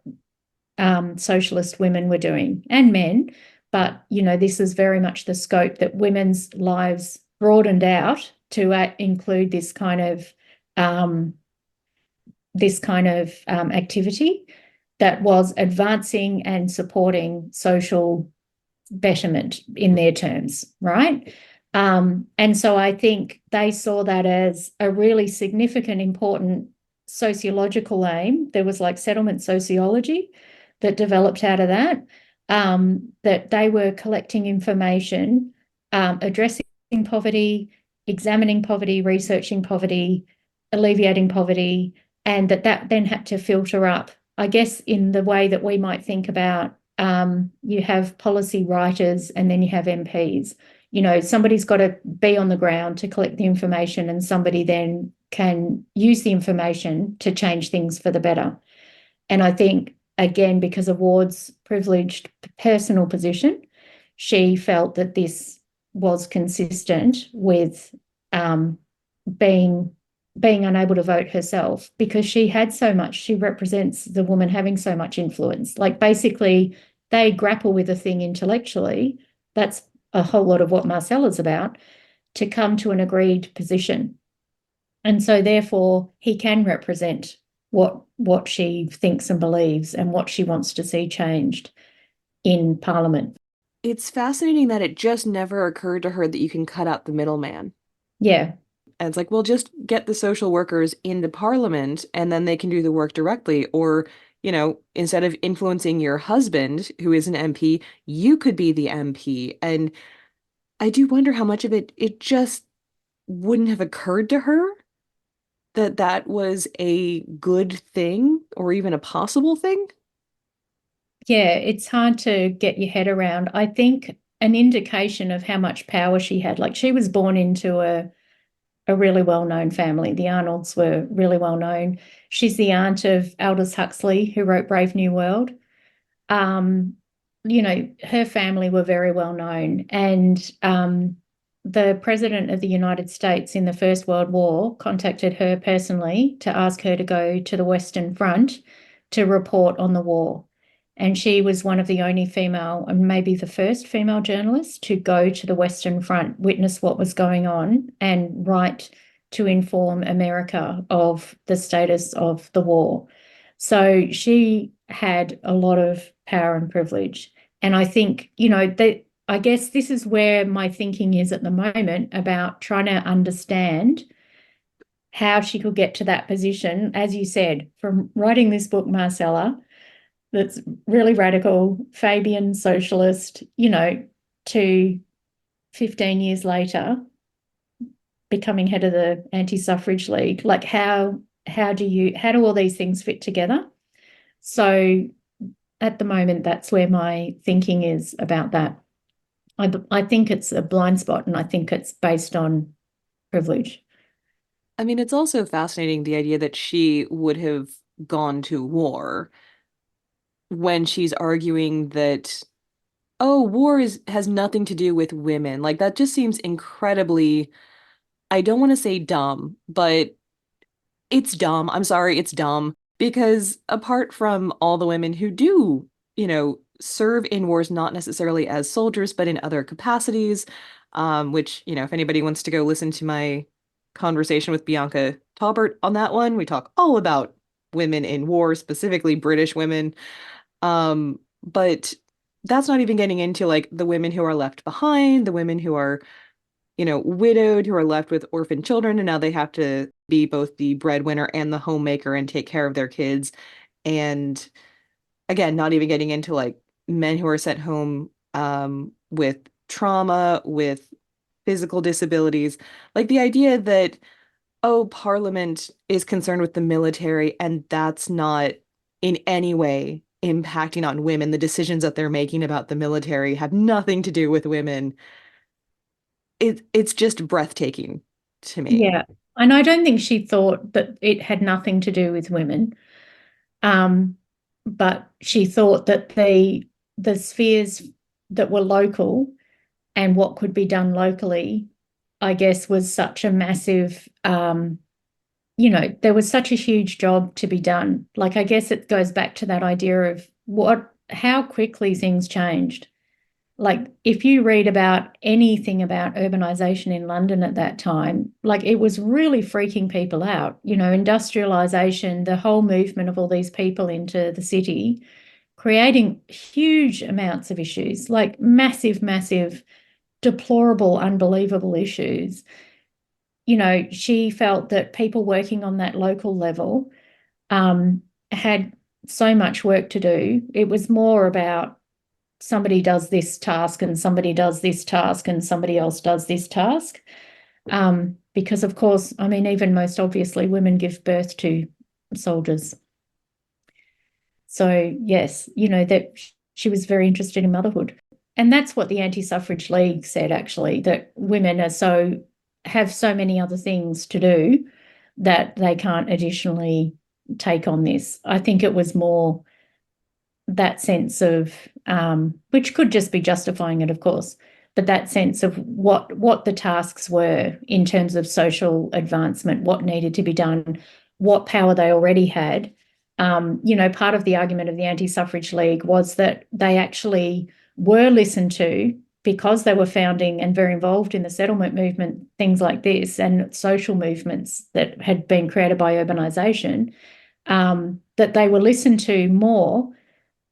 socialist women were doing, and men. But, this is very much the scope that women's lives broadened out to include this kind of activity that was advancing and supporting social betterment in their terms, right? And so I think they saw that as a really significant, important sociological aim. There was like settlement sociology that developed out of that, that they were collecting information, addressing poverty, examining poverty, researching poverty, alleviating poverty, and that then had to filter up, I guess, in the way that we might think about, you have policy writers and then you have MPs. Somebody's got to be on the ground to collect the information, and somebody then can use the information to change things for the better. And I think, again, because of Ward's privileged personal position, she felt that this was consistent with being unable to vote herself, because she represents the woman having so much influence. Like, basically, they grapple with a thing intellectually. That's a whole lot of what Marcella's about, to come to an agreed position. And so therefore he can represent what she thinks and believes and what she wants to see changed in Parliament. It's fascinating that it just never occurred to her that you can cut out the middleman. Yeah. And it's like, well, just get the social workers into Parliament and then they can do the work directly. Or, instead of influencing your husband, who is an MP, you could be the MP. And I do wonder how much of it just wouldn't have occurred to her that that was a good thing or even a possible thing. Yeah, it's hard to get your head around. I think an indication of how much power she had, like, she was born into a really well-known family. The Arnolds were really well known. She's the aunt of Aldous Huxley, who wrote Brave New World. Her family were very well known, and the President of the United States in the First World War contacted her personally to ask her to go to the Western Front to report on the war. And she was one of the only female, and maybe the first female journalist, to go to the Western Front, witness what was going on, and write to inform America of the status of the war. So she had a lot of power and privilege. And I think, I guess this is where my thinking is at the moment about trying to understand how she could get to that position, as you said, from writing this book, Marcella, that's really radical, Fabian socialist, to 15 years later becoming head of the anti-suffrage league. Like how do all these things fit together? So at the moment, that's where my thinking is about that. I think it's a blind spot, and I think it's based on privilege. I mean, it's also fascinating the idea that she would have gone to war when she's arguing that, oh, war has nothing to do with women. Like that just seems incredibly, I don't want to say dumb, but it's dumb. I'm sorry, it's dumb. Because apart from all the women who do, serve in wars, not necessarily as soldiers, but in other capacities, which, if anybody wants to go listen to my conversation with Bianca Taubert on that one, we talk all about women in war, specifically British women. But that's not even getting into like the women who are left behind, the women who are widowed, who are left with orphan children, and now they have to be both the breadwinner and the homemaker and take care of their kids. And again, not even getting into like men who are sent home with trauma, with physical disabilities. Like the idea that, oh, Parliament is concerned with the military and that's not in any way impacting on women. The decisions that they're making about the military have nothing to do with women. It's just breathtaking to me. Yeah. And I don't think she thought that it had nothing to do with women. Um, but she thought that the spheres that were local and what could be done locally, I guess, was such a massive, there was such a huge job to be done. Like, I guess it goes back to that idea of how quickly things changed. Like, if you read about anything about urbanization in London at that time, like it was really freaking people out. Industrialization, the whole movement of all these people into the city, creating huge amounts of issues, like massive, massive, deplorable, unbelievable issues. She felt that people working on that local level had so much work to do. It was more about somebody does this task and somebody does this task and somebody else does this task. Because, of course, I mean, even most obviously, women give birth to soldiers. So, yes, that she was very interested in motherhood. And that's what the Anti-Suffrage League said, actually, that women have so many other things to do that they can't additionally take on this. I think it was more that sense of, which could just be justifying it, of course, but that sense of what the tasks were in terms of social advancement, what needed to be done, what power they already had. Part of the argument of the Anti-Suffrage League was that they actually were listened to because they were founding and very involved in the settlement movement, things like this, and social movements that had been created by urbanisation, that they were listened to more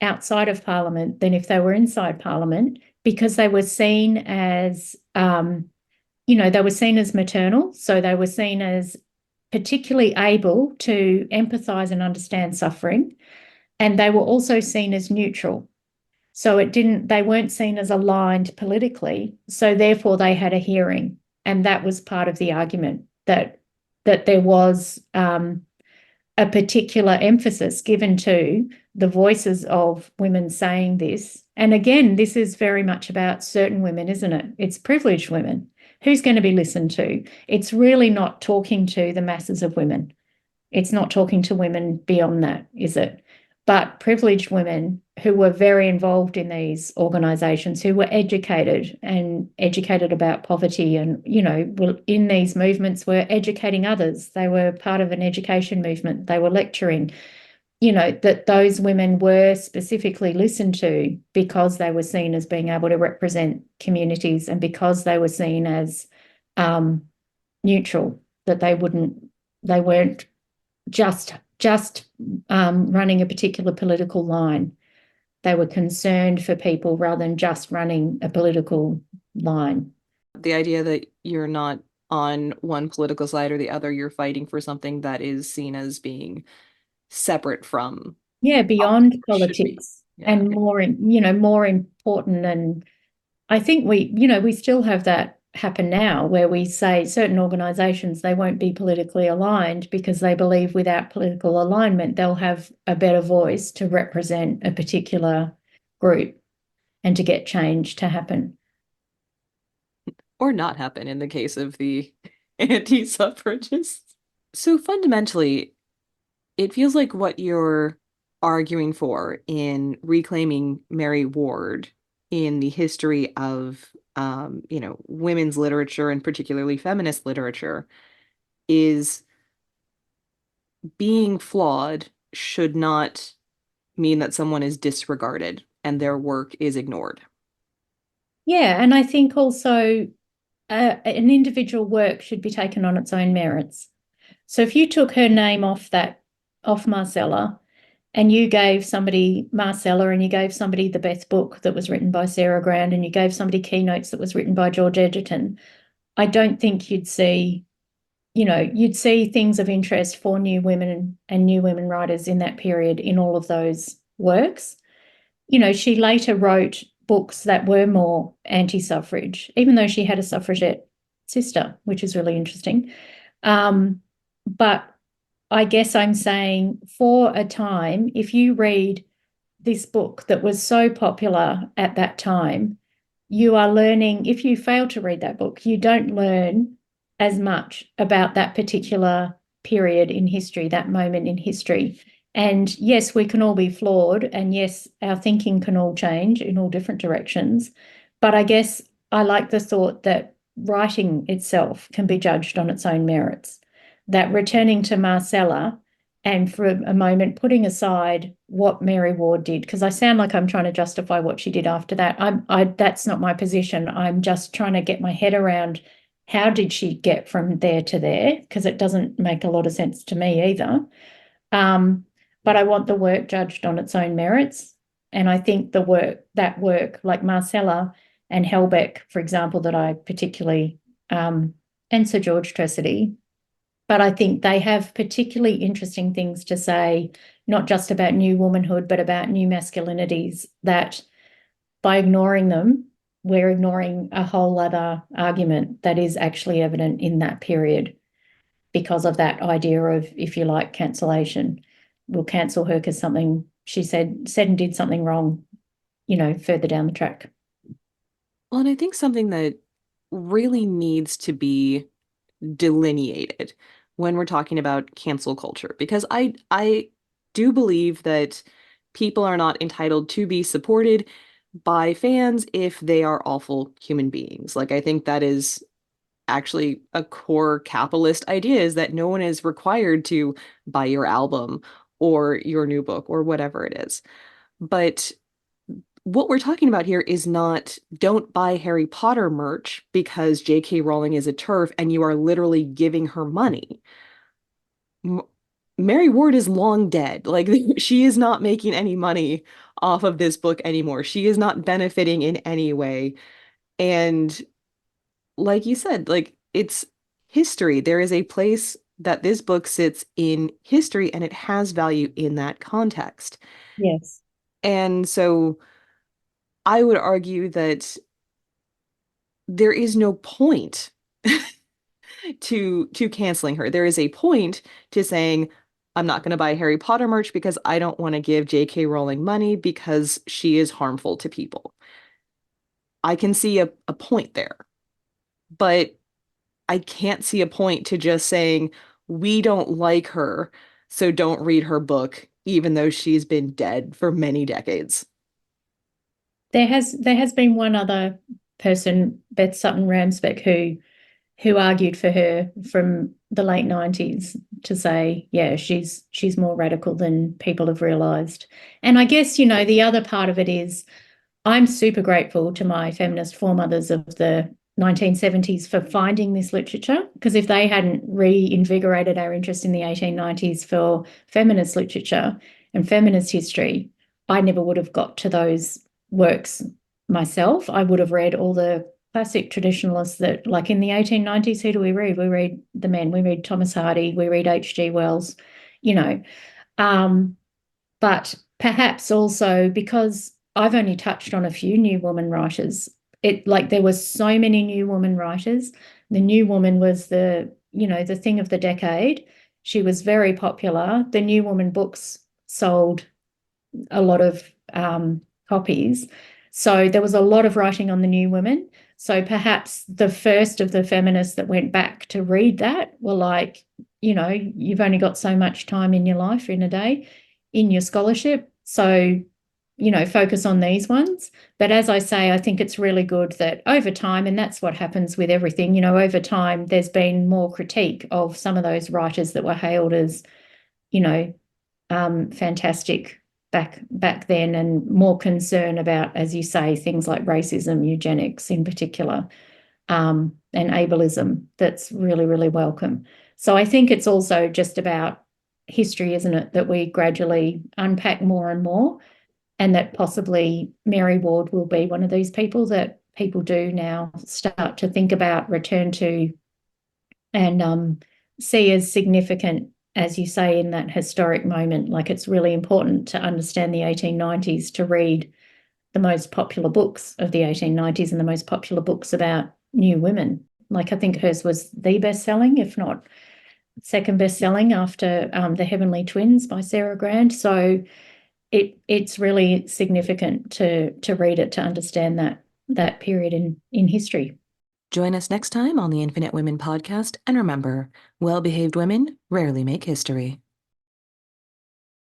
outside of Parliament than if they were inside Parliament, because they were seen as, they were seen as maternal. So they were seen as particularly able to empathise and understand suffering. And they were also seen as neutral. So they weren't seen as aligned politically. So therefore they had a hearing. And that was part of the argument, that there was a particular emphasis given to the voices of women saying this. And again, this is very much about certain women, isn't it? It's privileged women. Who's going to be listened to? It's really not talking to the masses of women. It's not talking to women beyond that, is it? But privileged women who were very involved in these organisations, who were educated about poverty and, were in these movements, were educating others. They were part of an education movement. They were lecturing, that those women were specifically listened to because they were seen as being able to represent communities and because they were seen as neutral, that they weren't just running a particular political line. they were concerned for people rather than just running a political line. The idea that you're not on one political side or the other, you're fighting for something that is seen as being separate from Yeah, politics, beyond or should be. politics Yeah. and more important. And I think we still have that happen now where we say certain organizations, they won't be politically aligned because they believe without political alignment, they'll have a better voice to represent a particular group and to get change to happen. Or not happen in the case of the anti-suffragists. So fundamentally, it feels like what you're arguing for in reclaiming Mary Ward in the history of, women's literature and particularly feminist literature is being flawed should not mean that someone is disregarded and their work is ignored. Yeah, and I think also an individual work should be taken on its own merits. So if you took her name off Marcella, and you gave somebody Marcella and you gave somebody the Beth book that was written by Sarah Ground and you gave somebody Keynotes that was written by George Edgerton, I don't think you'd see things of interest for new women and new women writers in that period in all of those works. She later wrote books that were more anti-suffrage, even though she had a suffragette sister, which is really interesting. But I guess I'm saying for a time, if you read this book that was so popular at that time, you are learning. If you fail to read that book, you don't learn as much about that particular period in history, that moment in history. And yes, we can all be flawed, and yes, our thinking can all change in all different directions. But I guess I like the thought that writing itself can be judged on its own merits, that returning to Marcella and for a moment putting aside what Mary Ward did, because I sound like I'm trying to justify what she did after that. That's not my position. I'm just trying to get my head around how did she get from there to there, because it doesn't make a lot of sense to me either. But I want the work judged on its own merits. And I think that work like Marcella and Helbeck, for example, that I particularly, and Sir George Tressady, but I think they have particularly interesting things to say, not just about new womanhood, but about new masculinities, that by ignoring them, we're ignoring a whole other argument that is actually evident in that period because of that idea of, if you like, cancellation. We'll cancel her because something she said and did something wrong, further down the track. Well, and I think something that really needs to be delineated when we're talking about cancel culture, because I do believe that people are not entitled to be supported by fans if they are awful human beings. Like, I think that is actually a core capitalist idea, is that no one is required to buy your album or your new book or whatever it is. But what we're talking about here is not don't buy Harry Potter merch because J.K. Rowling is a TERF and you are literally giving her money. M Mary Ward is long dead. Like, she is not making any money off of this book anymore. She is not benefiting in any way. And like you said, like, it's history. There is a place that this book sits in history and it has value in that context. Yes. And so I would argue that there is no point to canceling her. There is a point to saying, I'm not going to buy Harry Potter merch because I don't want to give J.K. Rowling money because she is harmful to people. I can see a point there, but I can't see a point to just saying, we don't like her, so don't read her book, even though she's been dead for many decades. There has been one other person, Beth Sutton Ramsbeck, who argued for her from the late 90s to say, yeah, she's more radical than people have realised. And I guess, the other part of it is I'm super grateful to my feminist foremothers of the 1970s for finding this literature, because if they hadn't reinvigorated our interest in the 1890s for feminist literature and feminist history, I never would have got to those works myself. I would have read all the classic traditionalists that, like in the 1890s, who do we read? We read the men. We read Thomas Hardy. We read H.G. Wells, you know. But perhaps also because I've only touched on a few new woman writers. There was so many new woman writers. The New Woman was the thing of the decade. She was very popular. The New Woman books sold a lot of copies. So there was a lot of writing on the New Women. So perhaps the first of the feminists that went back to read that were like, you've only got so much time in your life in a day, in your scholarship. So, focus on these ones. But as I say, I think it's really good that over time, and that's what happens with everything, over time, there's been more critique of some of those writers that were hailed as, fantastic back then, and more concern about, as you say, things like racism, eugenics in particular, and ableism. That's really, really welcome. So I think it's also just about history, isn't it, that we gradually unpack more and more, and that possibly Mary Ward will be one of these people that people do now start to think about, return to, and see as significant, as you say, in that historic moment. Like, it's really important to understand the 1890s to read the most popular books of the 1890s and the most popular books about new women. Like, I think hers was the best-selling, if not second best-selling, after The Heavenly Twins by Sarah Grant. So it's really significant to read it, to understand that period in history. Join us next time on the Infinite Women podcast, and remember, well-behaved women rarely make history.